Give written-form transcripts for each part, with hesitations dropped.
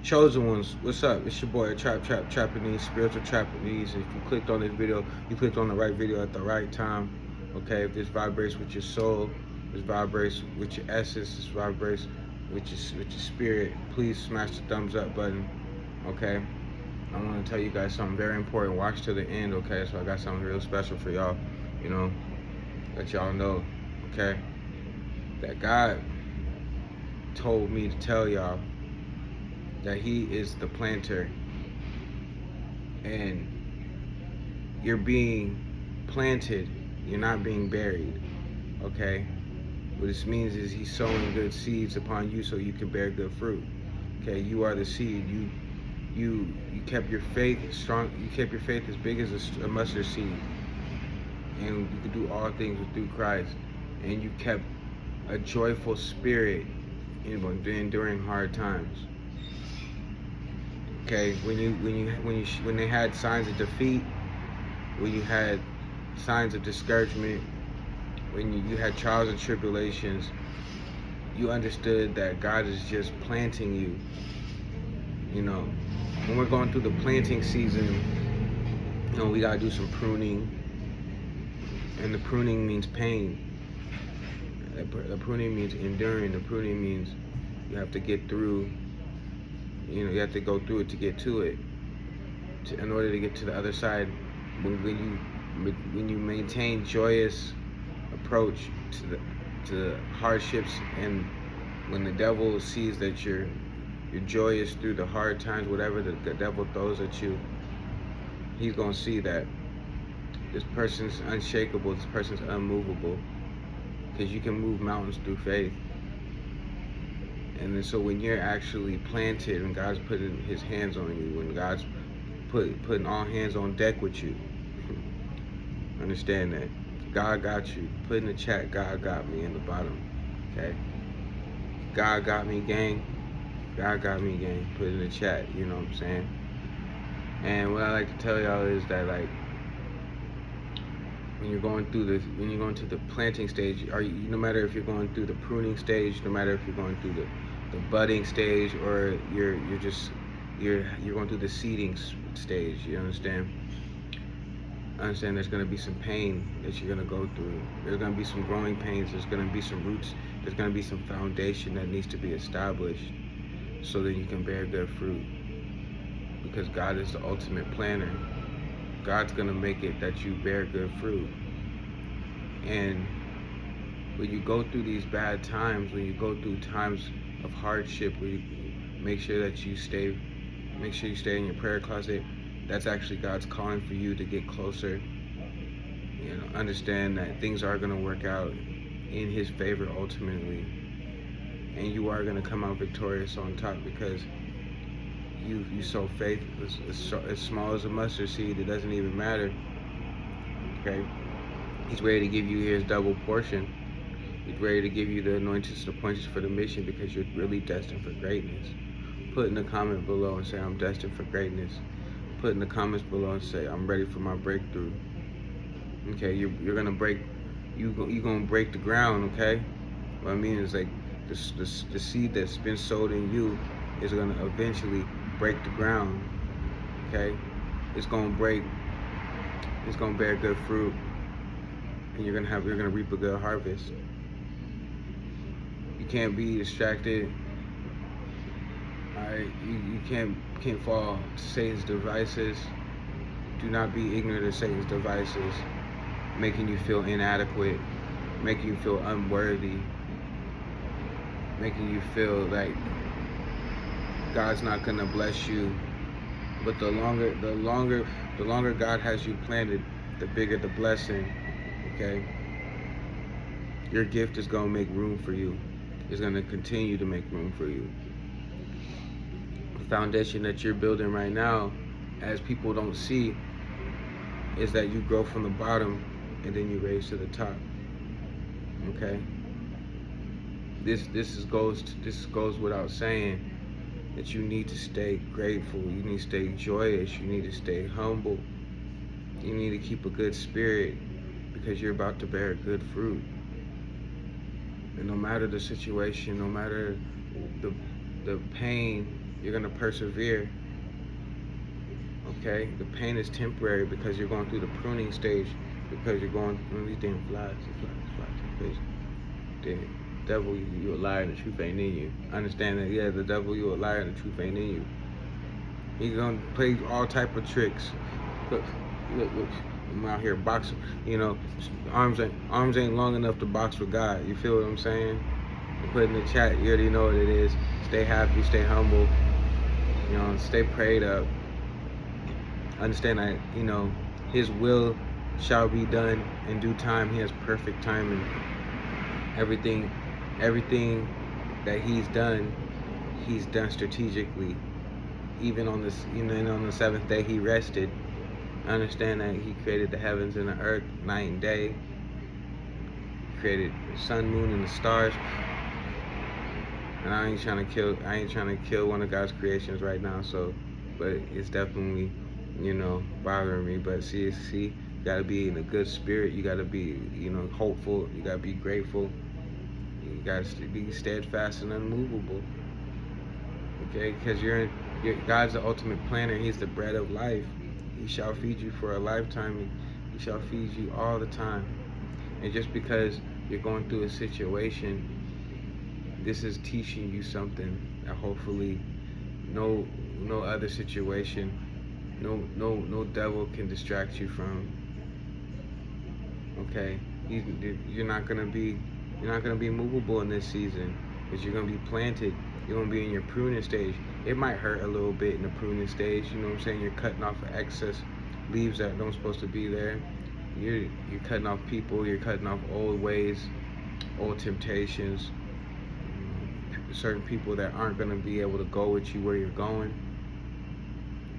Chosen ones, what's up? It's your boy, Trapanese, spiritual Trapanese. If you clicked on this video, you clicked on the right video at the right time. Okay, if this vibrates with your soul, this vibrates with your essence, this vibrates with your spirit, please smash the thumbs up button. Okay, I want to tell you guys something very important. Watch to the end. Okay, so I got something real special for y'all. You know, let y'all know. Okay, that God told me to tell y'all that He is the planter, and you're being planted, you're not being buried. Okay, what this means is He's sowing good seeds upon you so you can bear good fruit. Okay, you are the seed. You kept your faith strong. You kept your faith as big as a mustard seed, and you could do all things through Christ. And you kept a joyful spirit during hard times. Okay, when they had signs of defeat, when you had signs of discouragement, when you had trials and tribulations, you understood that God is just planting you. You know, when we're going through the planting season, you know, we gotta do some pruning, and the pruning means pain. The pruning means enduring. The pruning means you have to get through. You know, you have to go through it to get to it. In order to get to the other side, when you maintain joyous approach to the hardships, and when the devil sees that you're joyous through the hard times, whatever the devil throws at you, he's gonna see that this person's unshakable, this person's unmovable, because you can move mountains through faith. And then so when you're actually planted, and God's putting His hands on you, when God's putting all hands on deck with you, understand that God got you. Put in the chat, God got me, in the bottom. Okay, God got me, gang. God got me, gang. Put it in the chat. You know what I'm saying? And what I like to tell y'all is that, like, when you're going through the planting stage, no matter if you're going through the pruning stage, no matter if you're going through the budding stage, or you're going through the seeding stage, you understand? Understand there's going to be some pain that you're going to go through. There's going to be some growing pains. There's going to be some roots. There's going to be some foundation that needs to be established so that you can bear good fruit. Because God is the ultimate planner. God's going to make it that you bear good fruit. And when you go through these bad times, when you go through times of hardship, where you make sure you stay in your prayer closet, that's actually God's calling for you to get closer. You know, understand that things are going to work out in His favor ultimately, and you are going to come out victorious on top, because you sow faith as small as a mustard seed. It doesn't even matter. Okay, He's ready to give you His double portion. He's ready to give you the anointings, the pointers for the mission, because you're really destined for greatness. Put in the comment below and say, I'm destined for greatness. Put in the comments below and say, I'm ready for my breakthrough. Okay, you're gonna break. You're gonna break the ground. Okay, what I mean is, like, the seed that's been sowed in you is gonna eventually break the ground. Okay, it's gonna break. It's gonna bear good fruit, and you're gonna reap a good harvest. You can't be distracted. Alright, you can't fall to Satan's devices. Do not be ignorant of Satan's devices, making you feel inadequate, making you feel unworthy, making you feel like God's not gonna bless you. But the longer God has you planted, the bigger the blessing. Okay, your gift is gonna make room for you. It's gonna continue to make room for you. The foundation that you're building right now, as people don't see, is that you grow from the bottom and then you raise to the top. Okay, this goes without saying, that you need to stay grateful, you need to stay joyous, you need to stay humble, you need to keep a good spirit, because you're about to bear good fruit. And no matter the situation, no matter the pain, You're gonna persevere. Okay, the pain is temporary because you're going through the pruning stage. Because you're going through these damn flies. The devil, you a liar, and the truth ain't in you. Understand that? Yeah, the devil, you a liar, and the truth ain't in you. He's gonna play all type of tricks. Look, I'm out here boxing. You know, arms ain't long enough to box with God. You feel what I'm saying? Put in the chat. You already know what it is. Stay happy, stay humble. You know, stay prayed up. Understand that, you know, His will shall be done in due time. He has perfect timing. Everything that He's done strategically. Even on this, you know, on the seventh day He rested. Understand that He created the heavens and the earth, night and day. He created the sun, moon, and the stars. And I ain't trying to kill one of God's creations right now. So, but it's definitely, you know, bothering me. But see, you gotta be in a good spirit. You gotta be, you know, hopeful. You gotta be grateful. You gotta be steadfast and unmovable. Okay, because God's the ultimate planner. He's the bread of life. He shall feed you for a lifetime. He shall feed you all the time. And just because you're going through a situation, this is teaching you something that hopefully no other situation, no devil can distract you from. Okay, you're not gonna be movable in this season, because you're gonna be planted. You're gonna be in your pruning stage. It might hurt a little bit in the pruning stage. You know what I'm saying? You're cutting off excess leaves that don't supposed to be there. You're cutting off people. You're cutting off old ways, old temptations. Certain people that aren't gonna be able to go with you where you're going.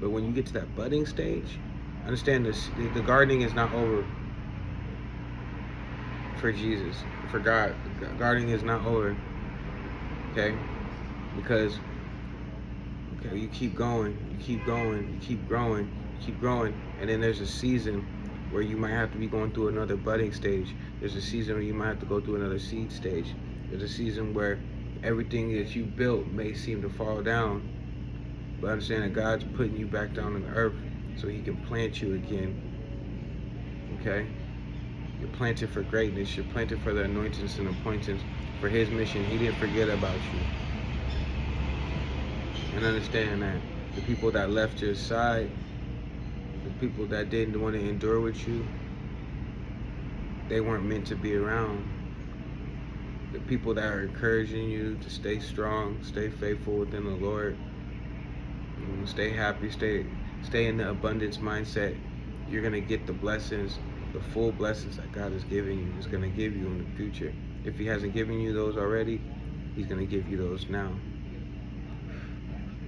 But when you get to that budding stage, understand this: the gardening is not over for Jesus, for God. The gardening is not over. Okay, because you keep going, you keep going, you keep growing, you keep growing, and then there's a season where you might have to be going through another budding stage. There's a season where you might have to go through another seed stage. There's a season where everything that you built may seem to fall down, but understand that God's putting you back down on the earth so He can plant you again. Okay? You're planted for greatness. You're planted for the anointings and appointments for His mission. He didn't forget about you. And understand that the people that left your side, the people that didn't want to endure with you, they weren't meant to be around. The people that are encouraging you to stay strong, stay faithful within the Lord, stay happy, stay in the abundance mindset. You're gonna get the blessings, the full blessings that God is giving you. He's gonna give you in the future. If He hasn't given you those already, He's gonna give you those now.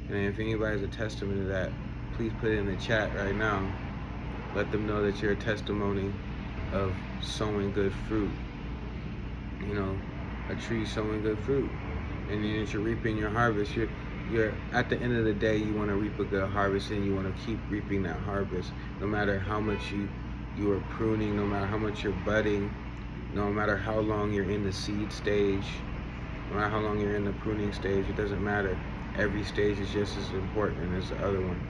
And if anybody has a testament to that, please put it in the chat right now. Let them know that you're a testimony of sowing good fruit. You know, a tree sowing good fruit, and then as you're reaping your harvest, you're at the end of the day, you want to reap a good harvest, and you want to keep reaping that harvest, no matter how much you are pruning, no matter how much you're budding, no matter how long you're in the seed stage, no matter how long you're in the pruning stage. It doesn't matter. Every stage is just as important as the other one.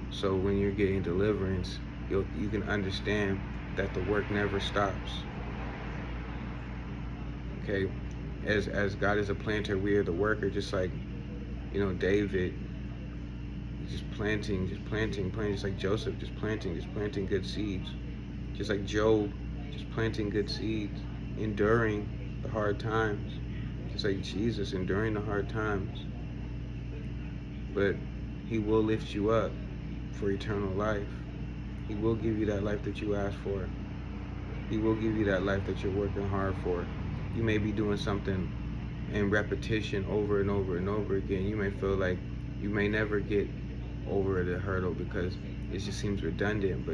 So when you're getting deliverance, you can understand that the work never stops. Okay, as God is a planter, we are the worker. Just like, you know, David, just planting, just like Joseph, just planting good seeds. Just like Job, just planting good seeds, enduring the hard times. Just like Jesus, enduring the hard times. But He will lift you up for eternal life. He will give you that life that you asked for. He will give you that life that you're working hard for. You may be doing something in repetition over and over and over again. You may feel like you may never get over the hurdle because it just seems redundant.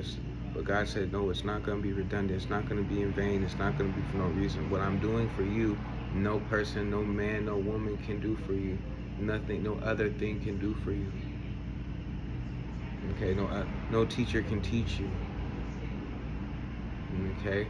But God said, no, it's not going to be redundant. It's not going to be in vain. It's not going to be for no reason. What I'm doing for you, no person, no man, no woman can do for you. Nothing, no other thing can do for you. Okay, no teacher can teach you. Okay,